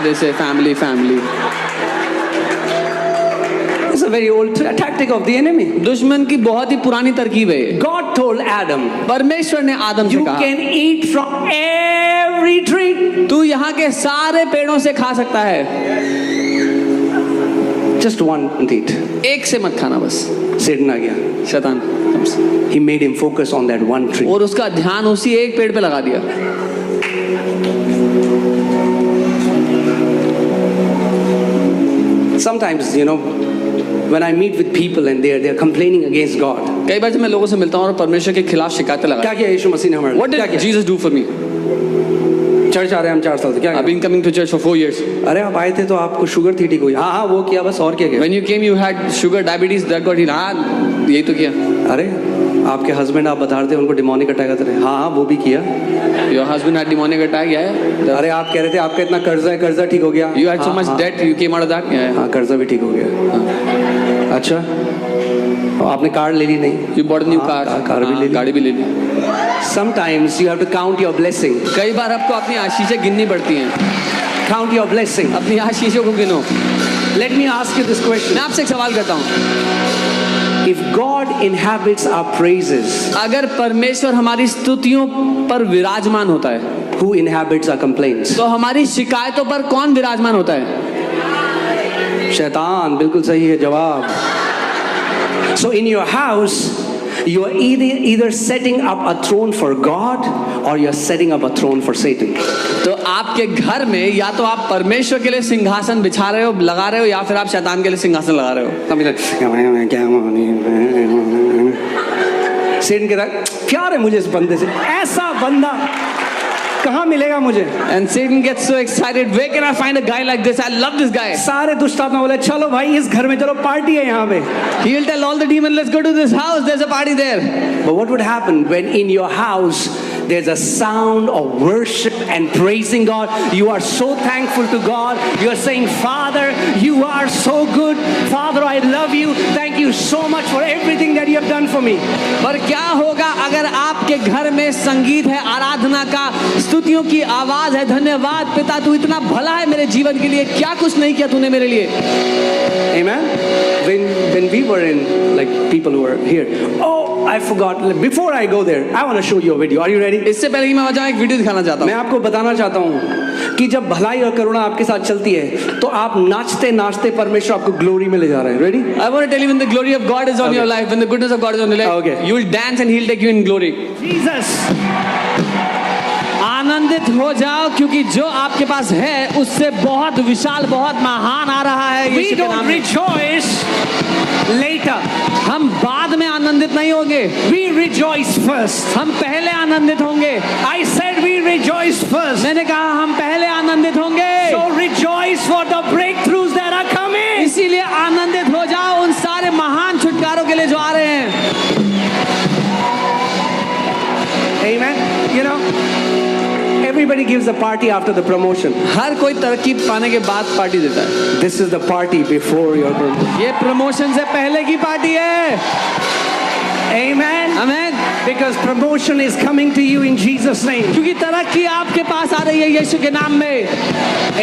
दादे से family family. It's a very old tactic of the enemy. दुश्मन की बहुत ही पुरानी तरकीब है। God told Adam, परमेश्वर ने आदम से you कहा, can eat from every tree. तू यहाँ के सारे पेड़ों से खा सकता है, Just one eat. एक से मत खाना बस। Satan आ गया. शैतान He made him focus on that one tree. और उसका ध्यान उसी एक पेड़ पे लगा दिया। Sometimes, you know, when I meet with people and they're complaining against God. कई बार जब मैं लोगों से मिलता हूँ और परमेश्वर के खिलाफ शिकायतें लगा, क्या किया यीशु मसीह ने हमारे लिए? What क्या did किया? Jesus do for me? Church आ रहे हैं हम 4 साल से, क्या I've किया? been coming to church for 4 years. अरे आप आए थे तो आपको शुगर थी, ठीक हुई? हाँ हाँ वो किया बस, और क्या किया? When you came, you had sugar, diabetes, that got healed. हाँ, यही तो किया। अरे आपके हस्बैंड आप बता रहे थे उनको डिमोनिक अटैक आते रहे, हाँ हाँ वो भी किया। Your husband had demonic attack, yeah. अरे आप कह रहे थे आपका इतना कर्जा है, कर्जा ठीक हो गया। You had so हाँ, much हाँ, debt, you came out of that. Yeah. हाँ कर्जा भी ठीक हो गया। अच्छा, आपने कार ले ली नहीं? You bought a new car. Car भी ले ली। गाड़ी भी ले ली। Sometimes you have to count your blessing. कई बार आपको अपनी आशीषें गिननी पड़ती हैं। Count your blessing. अपनी आशीषों को गिनो। Let me ask you this question. मैं आपसे एक सवाल करता हूँ, If God inhabits our praises, अगर परमेश्वर हमारी स्तुतियों पर विराजमान होता है, who inhabits our complaints? तो हमारी शिकायतों पर कौन विराजमान होता है? शैतान, बिल्कुल सही है जवाब। So in your house, you are either setting up a throne for God or you are setting up a throne for Satan. तो आपके घर में या तो आप परमेश्वर के लिए सिंहासन बिछा रहे हो, लगा रहे हो, या फिर आप शैतान के लिए सिंहासन लगा रहे हो। सेटन कहता है प्यार है मुझे इस बंदे से, ऐसा बंदा कहाँ मिलेगा मुझे? And Satan gets so excited, where can I find a guy like this? I love this guy. सारे दुष्ट आत्मा बोले चलो भाई इस घर में चलो, पार्टी है यहाँ पे। He will tell all the demons, let's go to this house, there's a party there. But what would happen when in your house there's a sound of worship and praising God? You are so thankful to God. You are saying, Father, you are so good. Father, I love you. Thank you so much for everything that you have done for me. पर क्या होगा अगर आपके घर में संगीत है, आराधना का, स्तुतियों की आवाज है, धन्यवाद पिता तू इतना भला है मेरे जीवन के लिए, क्या कुछ नहीं किया तूने मेरे लिए। Amen. When we were in, like people who were here, oh I forgot, before I go there I want to show you a video. Are you ready? इससे पहले कि मैं वहां जाऊं एक वीडियो दिखाना चाहता मैं हूं। आपको बताना चाहता हूं कि जब भलाई और करुणा आपके साथ चलती है तो आप नाचते नाचते परमेश्वर आपको ग्लोरी में ले जा रहे हैं। Ready? I want to tell you, when the glory of God is on your life, when the goodness of God is on your life, Okay. you will dance and He'll take you in glory. Jesus. आनंदित हो जाओ क्योंकि जो आपके पास है उससे बहुत विशाल, बहुत महान आ रहा है। We यीशु के don't नाम में। rejoice later. हम बाद में आनंदित नहीं होंगे, We rejoice first. हम पहले आनंदित होंगे। I said we rejoice first. मैंने कहा हम पहले आनंदित होंगे। So rejoice for the breakthroughs that are coming. इसीलिए आनंदित हो जाओ उन सारे महान छुटकारों के लिए जो आ रहे हैं। Amen. You know, everybody gives a party after the promotion. हर कोई तरक्की पाने के बाद पार्टी देता है। This is the party before your promotion. ये प्रमोशन से पहले की पार्टी है। Amen. आमीन। Because promotion is coming to you in Jesus' name. क्योंकि तरक्की आपके पास आ रही है यीशु के नाम में।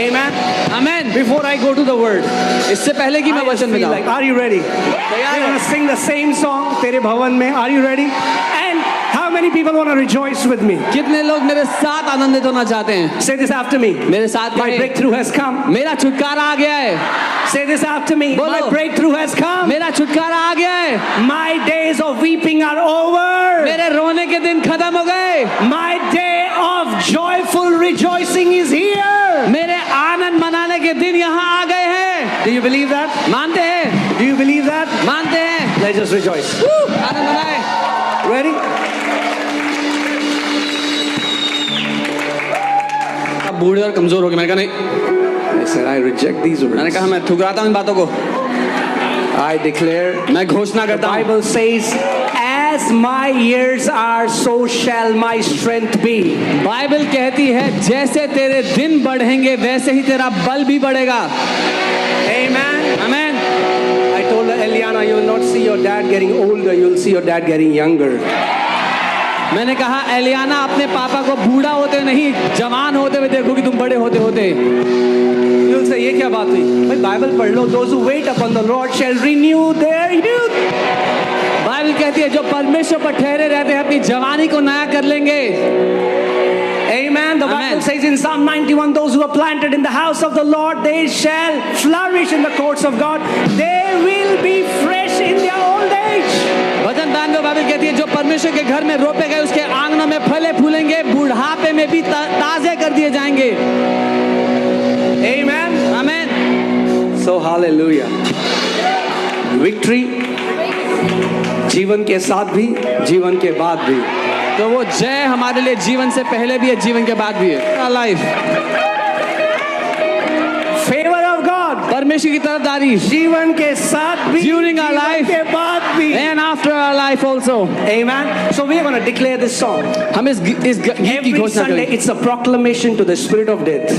Amen. आमीन। Before I go to the word, इससे पहले कि मैं I just वचन में feel जाऊं, like, are you ready? तैयार We're है? gonna sing the same song, तेरे भवन में. Are you ready? And how many people want to rejoice with me? कितने लोग मेरे साथ आनंदित होना चाहते हैं? Say this after me. मेरे साथ My कहें, breakthrough has come. मेरा छुटकारा आ गया है। Say this after me. बोलो। My breakthrough has come. मेरा छुटकारा आ गया है। My days of weeping are over. मेरे रोने के दिन खत्म हो गए। My day of joyful rejoicing is here. मेरे आनंद मनाने के दिन यहाँ आ गए हैं। Do you believe that? मानते हैं? Do you believe that? मानते हैं? Let's just rejoice. आनंद मनाए। Ready? आप बूढ़े और कमजोर हो गए। मैंने कहा नहीं। I said I reject these मैंने words. कहा मैं ठुकराता हूँ इन बातों को। I declare. मैं घोषणा The करता हूँ, Bible says, as my years are, so shall my strength be. Bible कहती है जैसे तेरे दिन बढ़ेंगे वैसे ही तेरा बल भी बढ़ेगा। Amen. आमीन। I told Eliana, you will not see your dad getting older, you will see your dad getting younger. मैंने कहा एलियाना अपने पापा को बूढ़ा होते नहीं जवान होते हुए देखोगी तुम बड़े होते होते। से ये क्या बात हुई? भाई बाइबल पढ़ लो. Those who wait upon the Lord shall renew their youth. Bible कहती है जो परमेश्वर पर ठहरे रहते हैं अपनी जवानी को नया कर लेंगे. Amen. The Bible Amen. says in Psalm 91, those who are planted in the house of the Lord, they shall flourish in the courts of God. They will be fresh in their old age. वचन 92 Bible कहती है जो परमेश्वर के घर में रोपे गए उसके आंगनों में फले फूलेंगे, बुढ़ापे में भी ताजे कर दिए जाएंगे. Amen. आमीन. So hallelujah. Victory. जीवन के साथ भी, जीवन के बाद भी. तो वो जय हमारे लिए जीवन से पहले भी है, जीवन के बाद भी है. लाइफ. Favor of God. परमेश्वर की तरफदारी जीवन के साथ भी, During our जीवन life. के बाद भी. and after our life also. Amen. So we are going to declare this song. हम इस गीत की Every घोषणा Sunday, करेंगे. it's a proclamation to the spirit of death.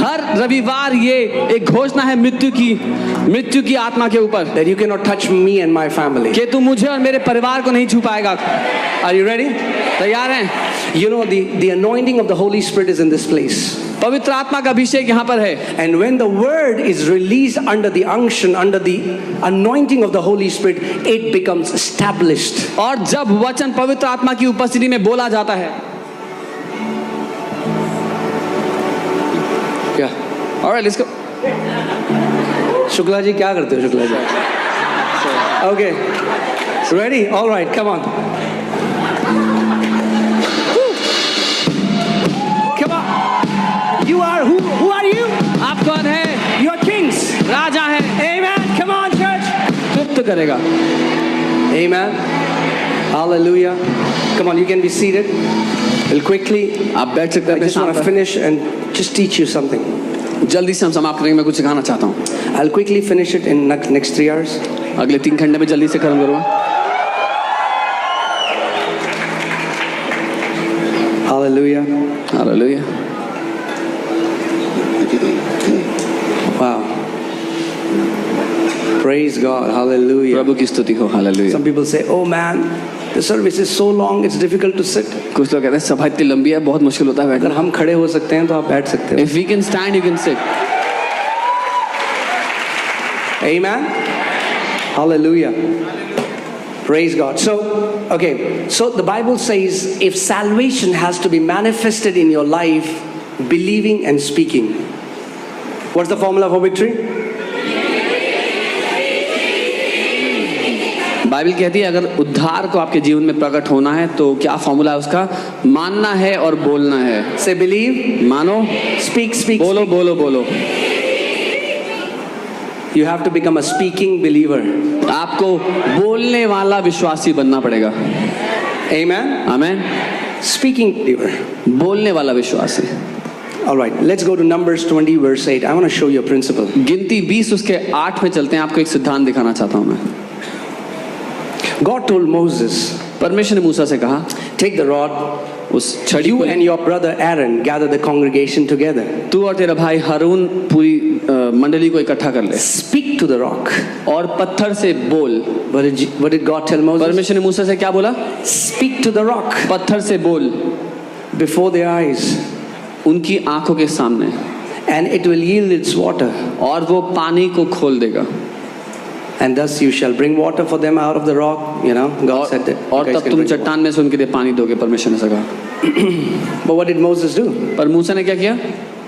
हर रविवार ये एक घोषणा है मृत्यु की आत्मा के ऊपर That you cannot touch me and my family. कि तू मुझे और मेरे परिवार को नहीं छू पाएगा. Are you ready? तैयार हैं? You know the anointing of the Holy Spirit is in this place. पवित्र आत्मा का अभिषेक यहाँ पर है. And when the word is released under the unction, under the anointing of the Holy Spirit, it becomes established. और जब वचन पवित्र आत्मा की उपस्थिति में बोला जाता है. क्या? Alright, let's go. Shukla ji क्या करते हो Shukla ji? Okay. Ready? All right, come on. Come on. You are who are you? आप कौन है? You are kings. राजा है. Amen. Come on, church. तृप्त करेगा. Amen. Hallelujah. Come on, you can be seated. We'll quickly. आप बैठ सकते I हैं. just want to finish and just teach you something. जल्दी से हम समाप्त करेंगे. मैं कुछ सिखाना चाहता हूँ. I'll quickly finish it in next 3 hours. अगले 3 घंटे में जल्दी से खत्म करूँगा. Hallelujah. Hallelujah. Wow. Praise God. Hallelujah. प्रभु की स्तुति हो. Hallelujah. Some people say, "Oh man, the service is so long, it's difficult to sit." कुछ लोग कहते हैं सभा इतनी लंबी है, बहुत मुश्किल होता है अगर बैठना. हम खड़े हो सकते हैं तो आप बैठ सकते हो. If we can stand, you can sit. Amen. Hallelujah. Praise God. So, okay. So the Bible says if salvation has to be manifested in your life, believing and speaking. What's the formula for victory? Bible कहती है अगर उद्धार को आपके जीवन में प्रकट होना है तो क्या फॉर्मूला है उसका? मानना है और बोलना है. Say believe, मानो, speak. बोलो बोलो बोलो. You have to become a speaking believer. आपको बोलने वाला विश्वासी बनना पड़ेगा. Amen. आमीन. Speaking believer. बोलने वाला विश्वासी. All right. Let's go to Numbers 20 verse 8. I want to show you a principle. गिनती 20 उसके 8 में चलते हैं. आपको एक सिद्धांत दिखाना चाहता हूं मैं. God told Moses, परमेश्वर ने मूसा से कहा take the rod, उस छड़ी you को and your brother Aaron gather the congregation together. तू और तेरा भाई हारून पूरी मंडली को इकट्ठा कर ले. Speak to the rock. और पत्थर से बोल. What did God tell Moses? परमेश्वर ने मूसा से क्या बोला? Speak to the rock पत्थर से बोल. before their eyes, उनकी आंखों के सामने. and it will yield its water. और वो पानी को खोल देगा. And thus you shall bring water for them out of the rock. You know, God said that. और you guys तब can तुम drink चट्टान में से उनके लिए पानी दोगे. परमेश्वर ने कहा. water. But what did Moses do? पर मूसा ने क्या किया?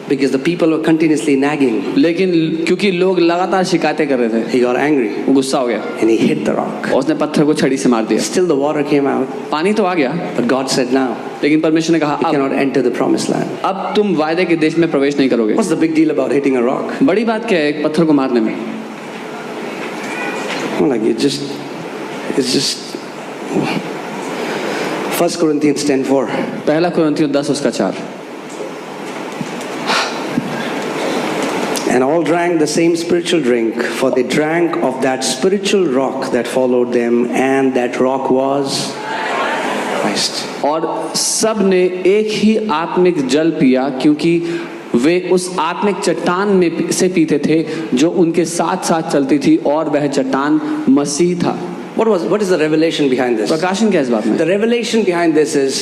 Because the people were continuously nagging, लेकिन क्योंकि लोग लगातार शिकायतें कर रहे थे, he got angry वो गुस्सा हो गया and he hit the rock. और उसने पत्थर को छड़ी से मार दिया. Still the water came out, पानी तो आ गया, but God said now लेकिन परमेश्वर ने कहा you cannot enter the promised land. अब तुम वायदे के देश में प्रवेश नहीं करोगे. What's the big deal about hitting a rock? बड़ी बात क्या है एक पत्थर को मारने में? Like it's just 1 Corinthians 10:4. पहला कुरिन्थियों 10 उसका 4. And all drank the same spiritual drink, for they drank of that spiritual rock that followed them, and that rock was Christ. और सब ने एक ही आत्मिक जल पिया क्योंकि वे उस आत्मिक चट्टान में से पीते थे जो उनके साथ साथ चलती थी और वह चट्टान मसीह था. What is the revelation behind this? प्रकाशन क्या है इस बात में? The revelation behind this is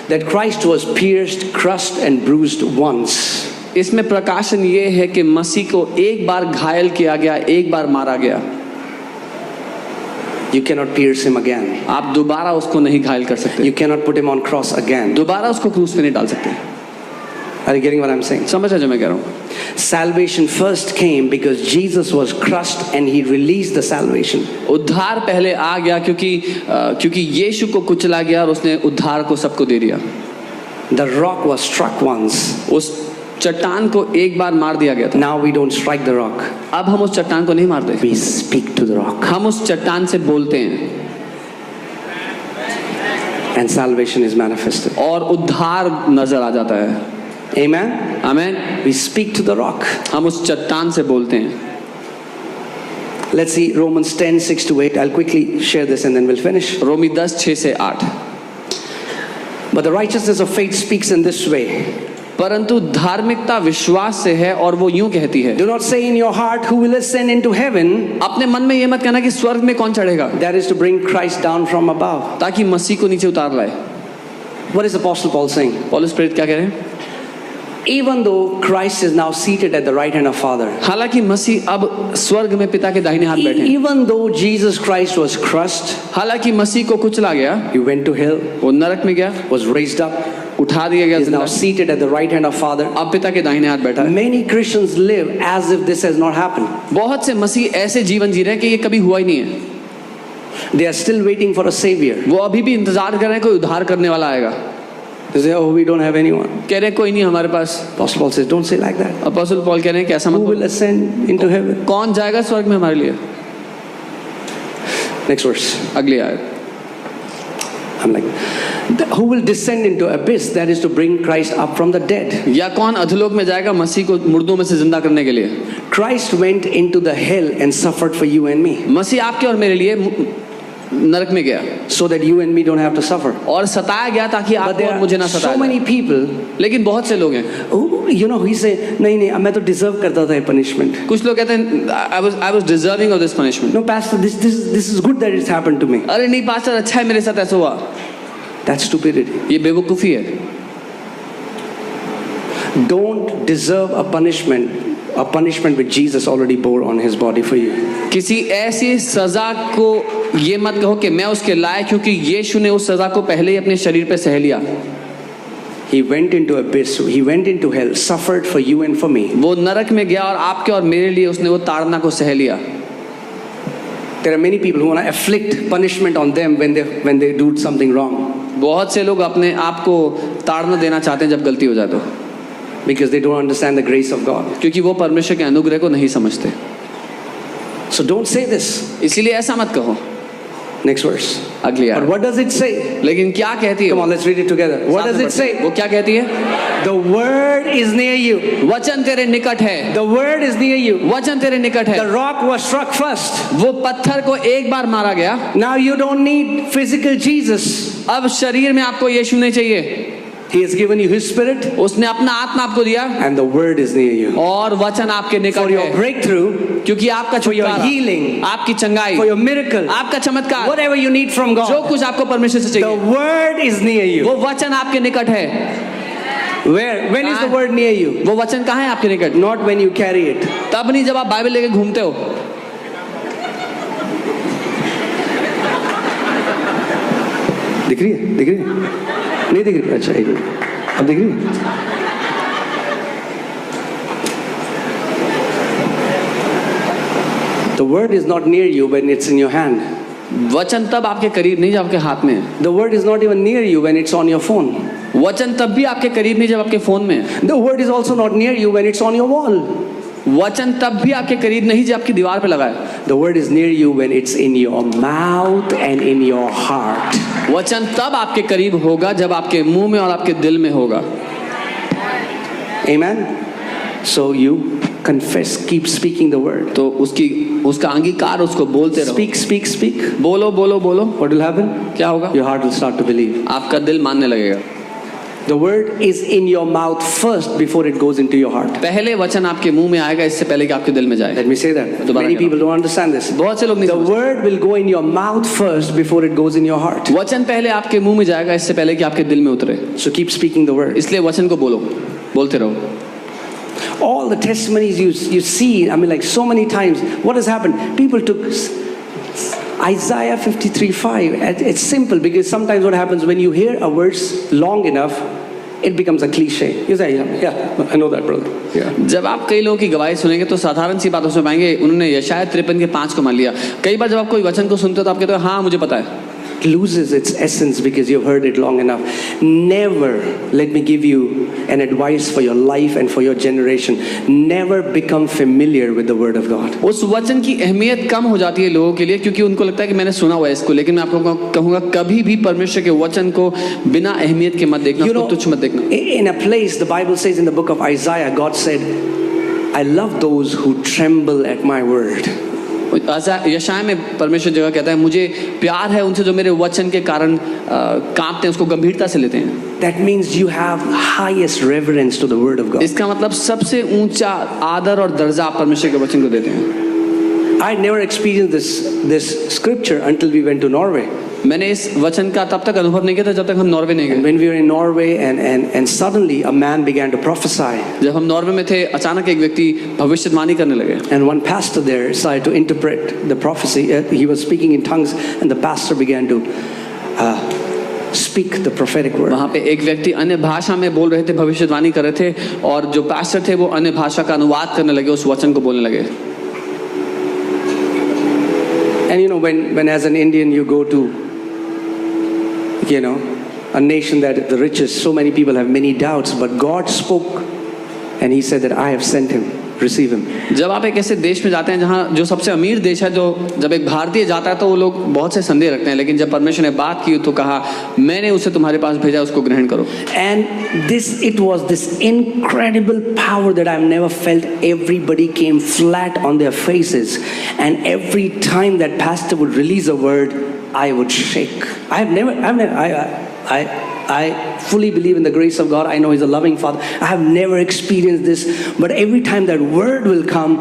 that Christ was pierced, crushed and bruised once. इसमें प्रकाशन ये है कि मसीह को एक बार घायल किया गया, एक बार मारा गया। You cannot pierce him again. आप दोबारा उसको नहीं घायल कर सकते, You cannot put him on cross again. दोबारा उसको क्रूस पे नहीं डाल सकते। Are you getting what I'm saying? समझ रहे जो मैं कह रहा हूँ? Salvation first came because Jesus was crushed and he released the salvation. उद्धार पहले आ गया क्योंकि यीशु को कुचला गया और उसने उद्धार को सबको दे दिया। The rock was struck once. उस चट्टान को एक बार मार दिया गया था। Now we don't strike the rock. अब हम उस चट्टान को नहीं मारते, We speak to the rock. हम उस चट्टान से बोलते हैं And salvation is manifested. और उद्धार नजर आ जाता है। Amen? आमीन। We speak to the rock. हम उस चट्टान से बोलते हैं। Let's see Romans 10, 6 to 8. I'll quickly share this and then we'll finish. रोमी 10, 6 से 8। But the righteousness of faith speaks in this way. परंतु धार्मिकता विश्वास से है और वो यूं कहती है, Do not say in your heart, who will ascend into heaven? अपने मन में ये मत कहना कि स्वर्ग में कौन चढ़ेगा, That is to bring Christ down from above. ताकि मसीह को नीचे उतार लाए। What is Apostle Paul saying? पौलुस प्रेरित क्या कह रहे हैं? Even though Christ is now seated at the right hand of Father, हालांकि मसीह अब स्वर्ग में पिता के दाहिने हाथ बैठे हैं, even though Jesus Christ was crushed, हालांकि मसीह को कुचला गया, he went to hell, वो नरक में गया, was raised up, उठा दिया गया, is now seated at the right hand of Father. अब पिता के दाहिने हाथ बैठा है। Many Christians live as if this has not happened. बहुत से मसीह ऐसे जीवन जी रहे हैं कि ये कभी हुआ ही नहीं है। They are still waiting for a savior. वो अभी भी इंतजार कर रहे हैं कोई उद्धार करने वाला आएगा। They say, oh, we don't have anyone. कह रहे हैं कोई नहीं हमारे पास। Apostle Paul says, don't say like that. Apostle Paul कह रहे हैं कि ऐसा Who मत will ascend into heaven? कौन जाएगा स्वर्ग में हमारे लिए। Next verse. अगली आयत, I'm like, who will descend into abyss? That is to bring Christ up from the dead. या कौन अधोलोक में जाएगा मसीह को मुर्दों में से जिंदा करने के लिए। Christ went into the hell and suffered for you and me, मसीह आपके और मेरे लिए नरक में गया so that you and me don't have to suffer. और सताया गया ताकि But आपको there और मुझे ना are so सताया many जाए। people लेकिन बहुत से लोग हैं, who, you know, he say, नहीं नहीं, मैं तो deserve करता था ये punishment. कुछ लोग कहते हैं I was deserving of this punishment। No, pastor, this is good that it's happened to me. अरे नहीं पास्टर, अच्छा है मेरे साथ ऐसा हुआ। That's stupidity. ये बेवकूफ़ी है। Don't deserve a punishment which Jesus already bore on his body for you. किसी ऐसी सजा को ये मत कहो कि मैं उसके लायक, क्योंकि यीशु ने उस सजा को पहले ही अपने शरीर पे सह लिया। He went into abyss, he went into hell, suffered for you and for me. वो नरक में गया और आपके और मेरे लिए उसने वो ताड़ना को सह लिया। There are many people who want to afflict punishment on them when they do something wrong, बहुत से लोग अपने आप को ताड़ना देना चाहते हैं जब गलती हो जाए तो, because they don't understand the grace of God. क्योंकि वो परमेश्वर के अनुग्रह को नहीं समझते। So don't say this. इसीलिए ऐसा मत कहो। Next verse. अगली But आयत, what does it say? लेकिन क्या कहती है? Come on, let's read it together. What does it say? वो क्या कहती है? The word is near you. वचन तेरे निकट है। The word is near you. वचन तेरे निकट है। The rock was struck first. वो पत्थर को एक बार मारा गया। Now you don't need physical Jesus. अब शरीर में आपको यीशु नहीं चाहिए। He has given you his spirit, उसने अपना आत्मा आपको दिया and the word is near you. और वचन आपके For निकट your है, breakthrough, क्योंकि आपका for your छुटकारा, healing, आपकी चंगाई, for your miracle, आपका चमत्कार, whatever you need from जो God, कुछ आपको परमेश्वर से the चाहिए, word is near you. वो वचन आपके निकट है। Where? When is the word near you? वो वचन कहाँ है आपके निकट? Not when you carry it. तब नहीं जब आप बाइबल लेके घूमते हो। दिख रही है? दिख रही है? नहीं दिख रही? अच्छा, एक मिनट। अब दिख रही है? The word is not near you when it's in your hand. वचन तब आपके करीब नहीं जब आपके हाथ में है। The word is not even near you when it's on your phone. वचन तब भी आपके करीब नहीं जब आपके फोन में है। The word is also not near you when it's on your wall. वचन तब भी आपके करीब नहीं जब आपकी दीवार पे लगा है। The word is near you when it's in your mouth and in your heart. वचन तब आपके करीब होगा जब आपके मुंह में और आपके दिल में होगा। Amen. So you confess, keep speaking the word. तो उसका अंगीकार, उसको बोलते रहो। Speak, speak, speak. बोलो बोलो बोलो। What will happen? क्या होगा? Your heart will start to believe. आपका दिल मानने लगेगा। The word is in your mouth first before it goes into your heart. पहले वचन आपके मुंह में आएगा इससे पहले कि आपके दिल में जाए। Let me say that. दोबारा Many करो। people don't understand this. बहुत से लोग नहीं The समझते। word will go in your mouth first before it goes in your heart. वचन पहले आपके मुंह में जाएगा इससे पहले कि आपके दिल में उतरे। So keep speaking the word. इसलिए वचन को बोलो, बोलते रहो। all the testimonies you see, I mean, like so many times, what has happened? People took Isaiah 53:5. It's simple because sometimes what happens when you hear a verse long enough, it becomes a cliche. You say, yeah, I know that, brother. Yeah. जब आप कई लोगों की गवाही सुनेंगे तो साधारण सी बातों से पाएंगे उन्होंने यशाया 53 के 5 को मान लिया। कई बार जब आप कोई वचन को सुनते हो तो आप कहते हो हाँ मुझे पता है। It loses its essence because you've heard it long enough. Never, let me give you an advice for your life and for your generation. Never become familiar with the word of God. उस वचन की अहमियत कम हो जाती है लोगों के लिए क्योंकि उनको लगता है कि मैंने सुना हुआ है इसको, लेकिन मैं आपको कहूँगा कभी भी परमेश्वर के वचन को बिना अहमियत के मत देखना, उसको तुच्छ मत देखना। In a place, the Bible says in the book of Isaiah, God said, I love those who tremble at my word. यशाया में परमेश्वर जगह कहता है मुझे प्यार है उनसे जो मेरे वचन के कारण कांपते हैं, उसको गंभीरता से लेते हैं। That means you have highest reverence to the word of God. इसका मतलब सबसे ऊंचा आदर और दर्जा आप परमेश्वर के वचन को देते हैं। I never experienced this scripture until we went to Norway. मैंने इस वचन का तब तक अनुभव नहीं किया था जब तक हम नॉर्वे नहीं And गए। when we were in Norway and suddenly a man began to prophesy. जब हम नॉर्वे में थे अचानक एक व्यक्ति भविष्यवाणी करने लगे And one pastor there started to interpret the prophecy. He was speaking in tongues and the pastor began to speak the prophetic word. वहाँ पे एक व्यक्ति अन्य भाषा में बोल रहे थे, भविष्यवाणी कर रहे थे और जो पास्टर थे वो अन्य भाषा का अनुवाद करने लगे, उस वचन को बोलने लगे। And you know, when as an Indian you go to, you know, a nation that is the richest, so many people have many doubts, but God spoke and He said that I have sent him, receive him. जब आप एक ऐसे देश में जाते हैं जहाँ जो सबसे अमीर देश है, जो जब एक भारतीय जाता है तो वो लोग बहुत से संदेह रखते हैं, लेकिन जब परमेश्वर ने बात की तो कहा मैंने उसे तुम्हारे पास भेजा, उसको ग्रहण करो। And it was this incredible power that I've never felt. Everybody came flat on their faces, and every time that pastor would release a word, I would shake. I fully believe in the grace of God. I know He's a loving Father. I have never experienced this, but every time that word will come,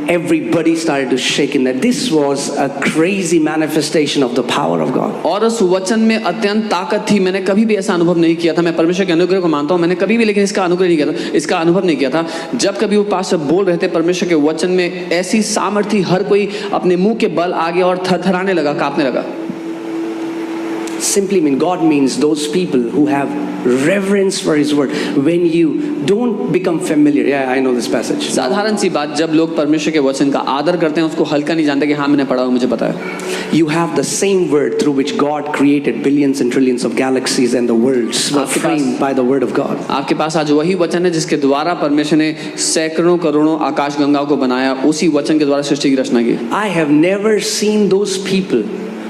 everybody started to shake in that. This was a crazy manifestation of the power of God. और उस वचन में अत्यंत ताकत थी। मैंने कभी भी ऐसा अनुभव नहीं किया था। मैं परमेश्वर के अनुग्रह को मानता हूँ, मैंने कभी भी लेकिन इसका अनुग्रह नहीं किया था, इसका अनुभव नहीं किया था। जब कभी वो पास्टर बोल रहे थे परमेश्वर के वचन में ऐसी सामर्थ्य, हर कोई अपने मुंह के बल आ गया और थरथराने लगा, कांपने लगा। Simply mean God means those people who have reverence for His word. When you don't become familiar, yeah, I know this passage. साधारण सी बात, जब लोग परमेश्वर के वचन का आदर करते हैं, उसको हल्का नहीं जानते कि हाँ मैंने पढ़ा हुआ, मुझे पता है। You have the same word through which God created billions and trillions of galaxies, and the worlds were framed by the word of God. आपके पास आज वही वचन है जिसके द्वारा परमेश्वर ने सैकड़ों करोड़ों आकाश गंगाओं को बनाया, उसी वचन के द्वारा सृष्टि की रचना की। I have never seen those people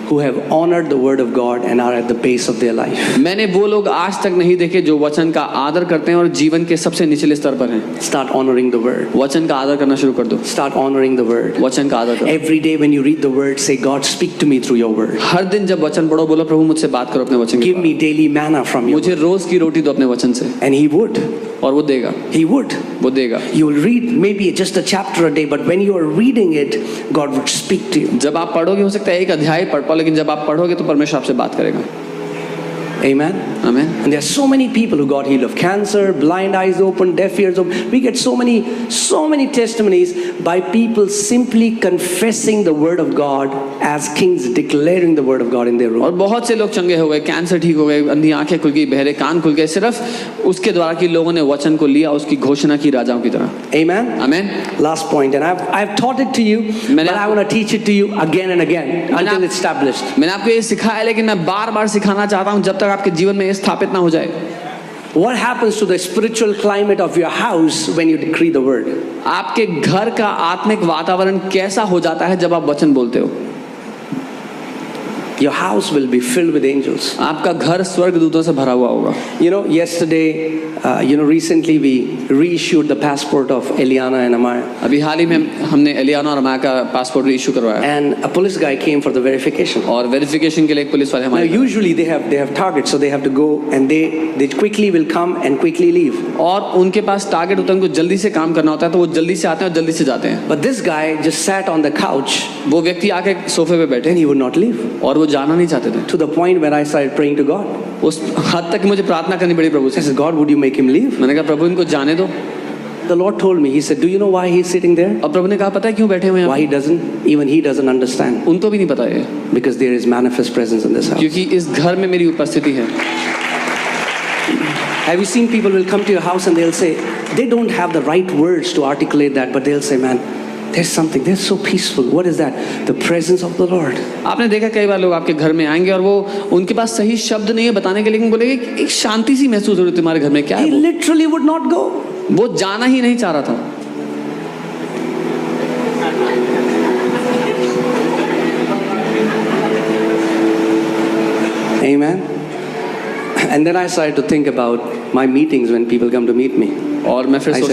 who have honored the word of God and are at the base of their life. मैंने वो लोग आज तक नहीं देखे जो वचन का आदर करते हैं और जीवन के सबसे निचले स्तर पर हैं। Start honoring the word. वचन का आदर करना शुरू कर दो। Start honoring the word. वचन का आदर करो। Every day when you read the word, say, God, speak to me through your word. हर दिन जब वचन पढ़ो बोलो प्रभु मुझसे बात करो अपने वचन के Give me daily manna from you. मुझे रोज की रोटी दो अपने वचन से। And He would. और वो देगा। He would. वो देगा। You will read maybe just a chapter a day, but when you are reading it, God would speak to you. जब आप पढ़ोगे हो सकता है एक अध्याय पढ़ पाओ, लेकिन जब आप पढ़ोगे तो परमेश्वर आपसे बात करेगा। Amen. Amen. And there are so many people who got healed of cancer, blind eyes open, deaf ears open. We get so many testimonies by people simply confessing the word of God as kings, declaring the word of God in their room. और बहुत से लोग चंगे हो गए, cancer ठीक हो गए, अंधी आंखें खुल गई, बहरे कान खुल गए, सिर्फ उसके द्वारा कि लोगों ने वचन को लिया, उसकी घोषणा की राजाओं की तरह। Amen. Amen. Last point, and I've taught it to you, but I want to teach it to you again and again until it's established. मैंने आपको ये सिखाया है, लेकिन मैं बार-बार सिखाना चाहता हूँ जब तक आपके जीवन में ये स्थापित ना हो जाए। What happens to the spiritual climate of your house when you decree the word? आपके घर का आत्मिक वातावरण कैसा हो जाता है जब आप वचन बोलते हो? Your house will be filled with angels. आपका घर स्वर्गदूतों से भरा हुआ होगा। You know, yesterday, recently we reissued the passport of Eliana and Amaya. अभी हाल ही में हमने एलियाना और अमाया का पासपोर्ट रीइश्यू करवाया And a police guy came for the verification. और वेरिफिकेशन के लिए एक पुलिस वाले Now, हमारे usually they have targets, so they have to go and they quickly will come and quickly leave. और उनके पास टारगेट होता है, उनको जल्दी से काम करना होता है, तो वो जल्दी से आते हैं और जल्दी से जाते हैं। But this guy just sat on the couch वो व्यक्ति आके सोफे पे बैठे and he would not leave. और वो जाना नहीं चाहते थे। To the point where I started praying to God. उस हद तक मुझे प्रार्थना करनी पड़ी प्रभु I से। said, God, would you make him leave? मैंने कहा प्रभु इनको जाने दो। the Lord told me, He said, do you know why He's sitting there? और प्रभु ने कहा पता है क्यों बैठे हुए हैं Why आप? He doesn't? Even He doesn't understand. उनको भी नहीं पता है, Because there is manifest presence in this house. क्योंकि इस घर में मेरी उपस्थिति है। Have you seen people will come to your house and they'll say, they don't have the right words to articulate that, but they'll say, man, there's something, they're so peaceful. What is that? The presence of the Lord. आपने देखा कई बार लोग आपके घर में आएंगे और वो उनके पास सही शब्द नहीं है बताने के, लेकिन बोलेंगे कि एक शांति सी महसूस हो रही है तुम्हारे घर में, क्या है He वो? literally would not go. वो जाना ही नहीं चाह रहा था। Amen. And then I started to think about my meetings when people come to meet me. और मैं फिर I सोच said,